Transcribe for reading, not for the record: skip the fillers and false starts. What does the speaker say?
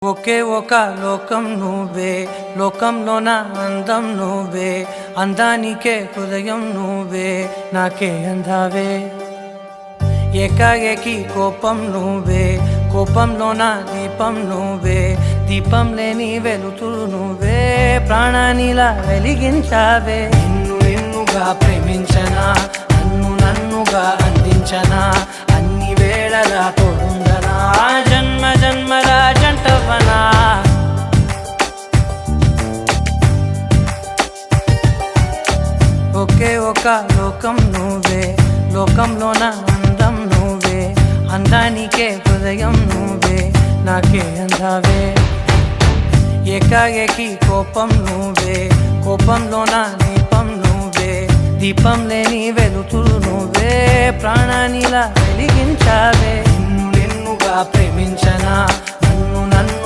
ఒకే ఒక లోకం నువ్వే, లోకంలోన అందం నువ్వే, అందానికే హృదయం నువ్వే, నాకే అందావే. ఏకాఏకి కోపం నువ్వే, కోపంలోన దీపం నువ్వే, దీపం లేని వెలుతురు నువ్వే, ప్రాణానిలా వెలిగించావే. నిన్నుగా ప్రేమించనా, నన్నుగా అందించనా, అన్ని వేళలా తోడుందనా, జన్మ జన్మల జంటవనా. ఒకే ఒక లోకం నువ్వే, లోకంలోన అందం నువ్వే, అందానికే హృదయం నువ్వే, నాకే అందావే. ఏకాఏకి కోపం నువ్వే, కోపంలోన దీపం నువ్వే, దీపం లేని వెలుతురు నువ్వే, ప్రాణానిలా వెలిగించావే. నిన్నుగా ప్రేమించనా, నన్నుగా